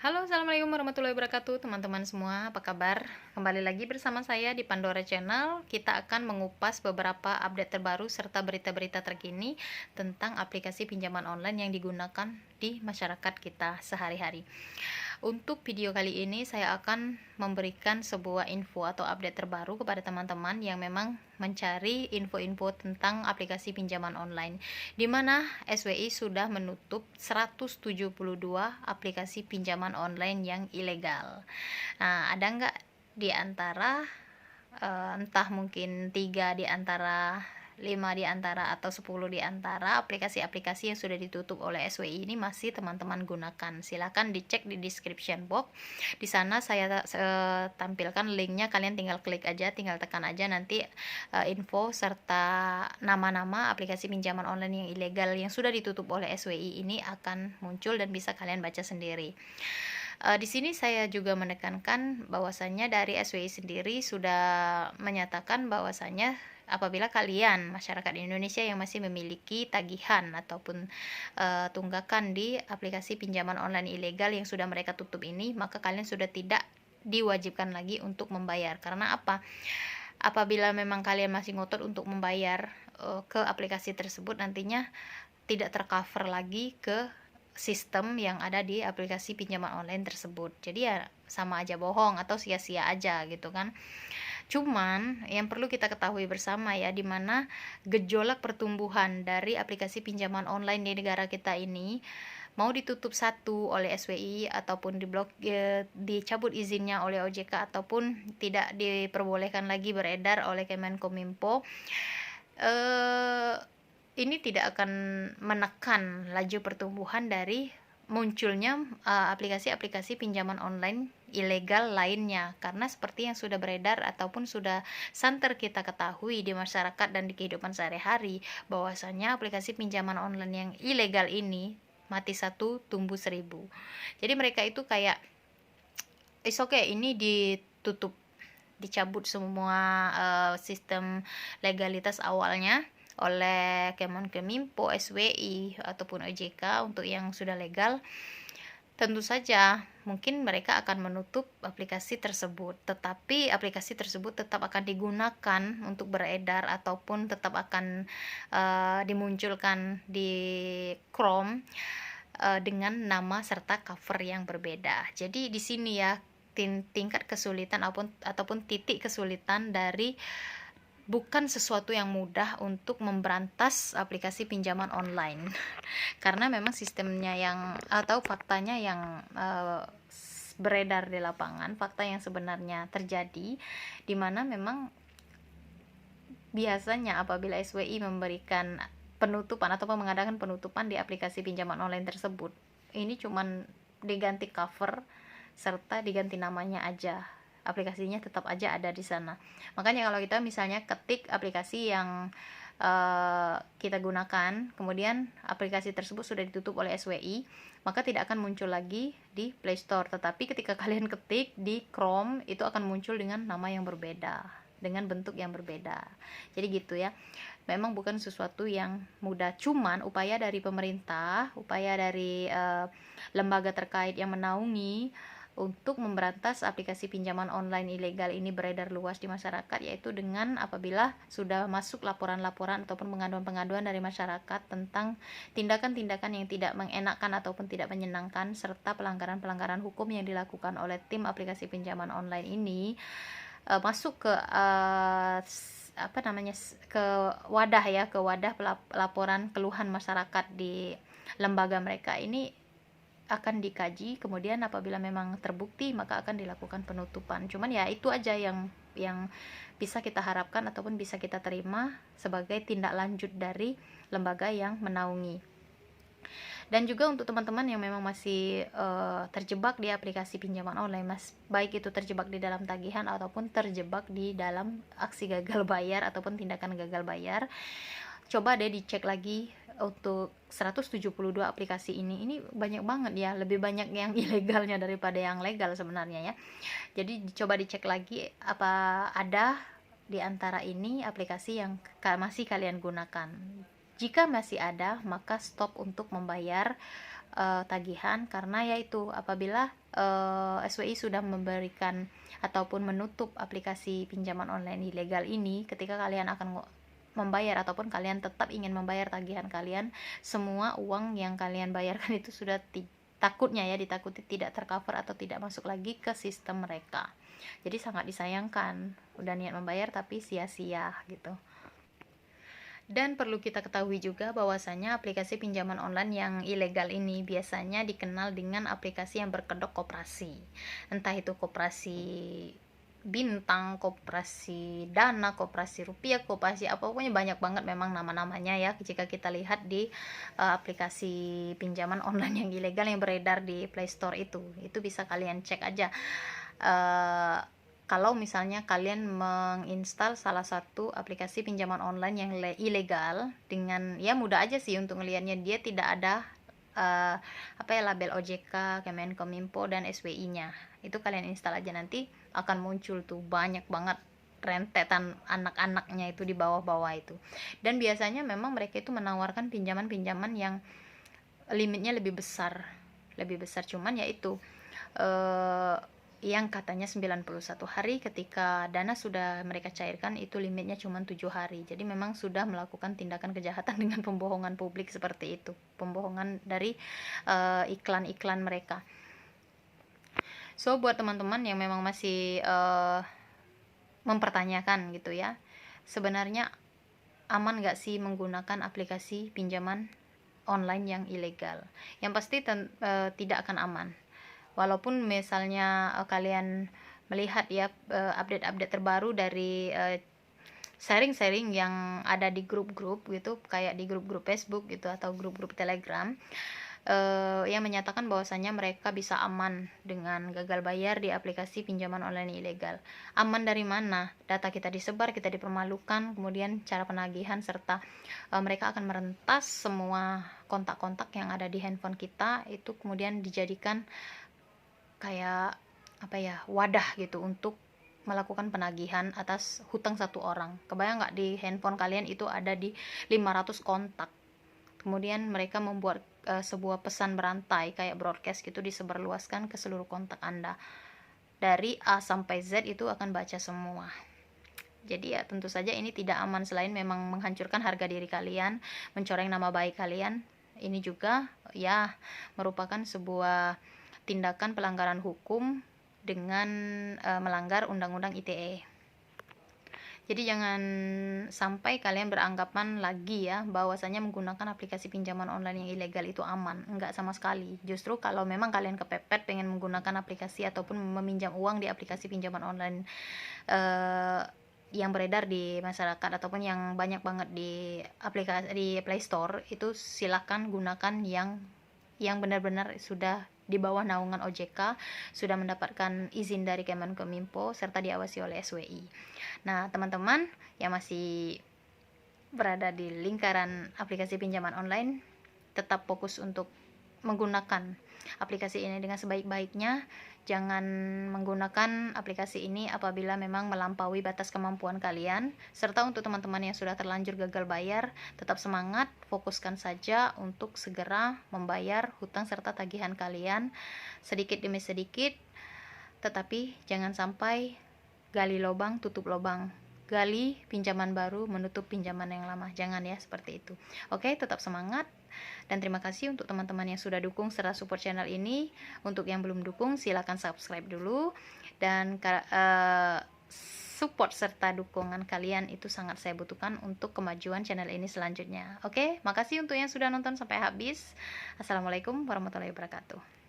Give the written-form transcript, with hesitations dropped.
Halo, assalamualaikum warahmatullahi wabarakatuh, teman-teman semua. Apa kabar? Kembali lagi bersama saya di Pandora Channel. Kita akan mengupas beberapa update terbaru serta berita-berita terkini tentang aplikasi pinjaman online yang digunakan di masyarakat kita sehari-hari. Untuk video kali ini saya akan memberikan sebuah info atau update terbaru kepada teman-teman yang memang mencari info-info tentang aplikasi pinjaman online, di mana SWI sudah menutup 172 aplikasi pinjaman online yang ilegal. Nah, ada nggak di antara entah mungkin 3 di antara 5 di antara atau 10 di antara aplikasi-aplikasi yang sudah ditutup oleh SWI ini masih teman-teman gunakan? Silahkan dicek di description box. Di sana saya tampilkan linknya, kalian tinggal klik aja, tinggal tekan aja, nanti info serta nama-nama aplikasi pinjaman online yang ilegal yang sudah ditutup oleh SWI ini akan muncul dan bisa kalian baca sendiri. Di sini saya juga menekankan bahwasannya dari SWI sendiri sudah menyatakan bahwasannya apabila kalian masyarakat Indonesia yang masih memiliki tagihan ataupun tunggakan di aplikasi pinjaman online ilegal yang sudah mereka tutup ini, maka kalian sudah tidak diwajibkan lagi untuk membayar. Karena apa? Apabila memang kalian masih ngotot untuk membayar ke aplikasi tersebut, nantinya tidak tercover lagi ke sistem yang ada di aplikasi pinjaman online tersebut. Jadi ya sama aja bohong atau sia-sia aja gitu kan. Cuman yang perlu kita ketahui bersama ya, dimana gejolak pertumbuhan dari aplikasi pinjaman online di negara kita ini mau ditutup satu oleh SWI ataupun dicabut izinnya oleh OJK ataupun tidak diperbolehkan lagi beredar oleh Kemenkominfo, ini tidak akan menekan laju pertumbuhan dari munculnya aplikasi-aplikasi pinjaman online ilegal lainnya, karena seperti yang sudah beredar ataupun sudah santer kita ketahui di masyarakat dan di kehidupan sehari-hari, bahwasanya aplikasi pinjaman online yang ilegal ini mati satu tumbuh 1000. Jadi mereka itu kayak ini ditutup, dicabut semua sistem legalitas awalnya oleh Kemenkominfo, SWI ataupun OJK untuk yang sudah legal. Tentu saja mungkin mereka akan menutup aplikasi tersebut, tetapi aplikasi tersebut tetap akan digunakan untuk beredar ataupun tetap akan dimunculkan di Chrome dengan nama serta cover yang berbeda. Jadi di sini ya tingkat kesulitan ataupun titik kesulitan dari bukan sesuatu yang mudah untuk memberantas aplikasi pinjaman online karena memang sistemnya yang atau faktanya yang beredar di lapangan, fakta yang sebenarnya terjadi, di mana memang biasanya apabila SWI memberikan penutupan atau mengadakan penutupan di aplikasi pinjaman online tersebut, ini cuman diganti cover serta diganti namanya aja, aplikasinya tetap aja ada di sana. Makanya kalau kita misalnya ketik aplikasi yang kita gunakan, kemudian aplikasi tersebut sudah ditutup oleh SWI, maka tidak akan muncul lagi di Play Store, tetapi ketika kalian ketik di Chrome itu akan muncul dengan nama yang berbeda, dengan bentuk yang berbeda. Jadi gitu ya, memang bukan sesuatu yang mudah, cuman upaya dari pemerintah, upaya dari lembaga terkait yang menaungi untuk memberantas aplikasi pinjaman online ilegal ini beredar luas di masyarakat, yaitu dengan apabila sudah masuk laporan-laporan ataupun pengaduan-pengaduan dari masyarakat tentang tindakan-tindakan yang tidak mengenakan ataupun tidak menyenangkan serta pelanggaran-pelanggaran hukum yang dilakukan oleh tim aplikasi pinjaman online ini, masuk ke ke wadah laporan keluhan masyarakat di lembaga mereka ini akan dikaji, kemudian apabila memang terbukti maka akan dilakukan penutupan. Cuman ya itu aja yang bisa kita harapkan ataupun bisa kita terima sebagai tindak lanjut dari lembaga yang menaungi. Dan juga untuk teman-teman yang memang masih terjebak di aplikasi pinjaman online, baik itu terjebak di dalam tagihan ataupun terjebak di dalam aksi gagal bayar ataupun tindakan gagal bayar, coba deh dicek lagi untuk 172 aplikasi ini banyak banget ya, lebih banyak yang ilegalnya daripada yang legal sebenarnya ya. Jadi coba dicek lagi apa ada di antara ini aplikasi yang masih kalian gunakan. Jika masih ada, maka stop untuk membayar tagihan, karena yaitu apabila SWI sudah memberikan ataupun menutup aplikasi pinjaman online ilegal ini, ketika kalian akan membayar ataupun kalian tetap ingin membayar tagihan kalian, semua uang yang kalian bayarkan itu sudah takutnya ya, ditakuti tidak tercover atau tidak masuk lagi ke sistem mereka. Jadi sangat disayangkan, udah niat membayar tapi sia-sia gitu. Dan perlu kita ketahui juga bahwasanya aplikasi pinjaman online yang ilegal ini biasanya dikenal dengan aplikasi yang berkedok koperasi. Entah itu koperasi bintang, koperasi dana, koperasi rupiah, koperasi apa, pokoknya banyak banget memang nama-namanya ya. Jika kita lihat di aplikasi pinjaman online yang ilegal yang beredar di Play Store itu bisa kalian cek aja. Kalau misalnya kalian menginstal salah satu aplikasi pinjaman online yang ilegal, dengan ya mudah aja sih untuk ngelihatnya, dia tidak ada label OJK, Kemenkominfo dan SWI-nya. Itu kalian install aja, nanti akan muncul tuh banyak banget rentetan anak-anaknya itu di bawah-bawah itu. Dan biasanya memang mereka itu menawarkan pinjaman-pinjaman yang limitnya lebih besar, cuman yaitu yang katanya 91 hari, ketika dana sudah mereka cairkan itu limitnya cuma 7 hari. Jadi memang sudah melakukan tindakan kejahatan dengan pembohongan publik seperti itu, pembohongan dari iklan-iklan mereka. So buat teman-teman yang memang masih mempertanyakan gitu ya, sebenarnya aman gak sih menggunakan aplikasi pinjaman online yang ilegal? Yang pasti tidak akan aman. Walaupun misalnya kalian melihat ya update-update terbaru dari sharing-sharing yang ada di grup-grup gitu, kayak di grup-grup Facebook gitu atau grup-grup Telegram, yang menyatakan bahwasanya mereka bisa aman dengan gagal bayar di aplikasi pinjaman online ilegal. Aman dari mana? Data kita disebar, kita dipermalukan, kemudian cara penagihan, serta mereka akan merentas semua kontak-kontak yang ada di handphone kita, itu kemudian dijadikan kayak wadah gitu untuk melakukan penagihan atas hutang satu orang. Kebayang nggak, di handphone kalian itu ada di 500 kontak, kemudian mereka membuat sebuah pesan berantai kayak broadcast gitu, disebarluaskan ke seluruh kontak Anda, dari A sampai Z itu akan baca semua. Jadi ya tentu saja ini tidak aman, selain memang menghancurkan harga diri kalian, mencoreng nama baik kalian, ini juga ya merupakan sebuah tindakan pelanggaran hukum dengan melanggar Undang-Undang ITE. Jadi jangan sampai kalian beranggapan lagi ya bahwasanya menggunakan aplikasi pinjaman online yang ilegal itu aman. Enggak sama sekali. Justru kalau memang kalian kepepet pengen menggunakan aplikasi ataupun meminjam uang di aplikasi pinjaman online yang beredar di masyarakat ataupun yang banyak banget di aplikasi di Play Store, itu silahkan gunakan yang benar-benar sudah di bawah naungan OJK, sudah mendapatkan izin dari Kemenkominfo serta diawasi oleh SWI. Nah, teman-teman yang masih berada di lingkaran aplikasi pinjaman online, tetap fokus untuk menggunakan aplikasi ini dengan sebaik-baiknya. Jangan menggunakan aplikasi ini apabila memang melampaui batas kemampuan kalian. Serta untuk teman-teman yang sudah terlanjur gagal bayar, tetap semangat, fokuskan saja untuk segera membayar hutang serta tagihan kalian sedikit demi sedikit. Tetapi jangan sampai gali lubang tutup lubang, gali pinjaman baru menutup pinjaman yang lama. Jangan ya seperti itu. Oke, tetap semangat. Dan terima kasih untuk teman-teman yang sudah dukung serta support channel ini. Untuk yang belum dukung, silakan subscribe dulu. Dan support serta dukungan kalian itu sangat saya butuhkan untuk kemajuan channel ini selanjutnya. Oke, makasih untuk yang sudah nonton sampai habis. Assalamualaikum warahmatullahi wabarakatuh.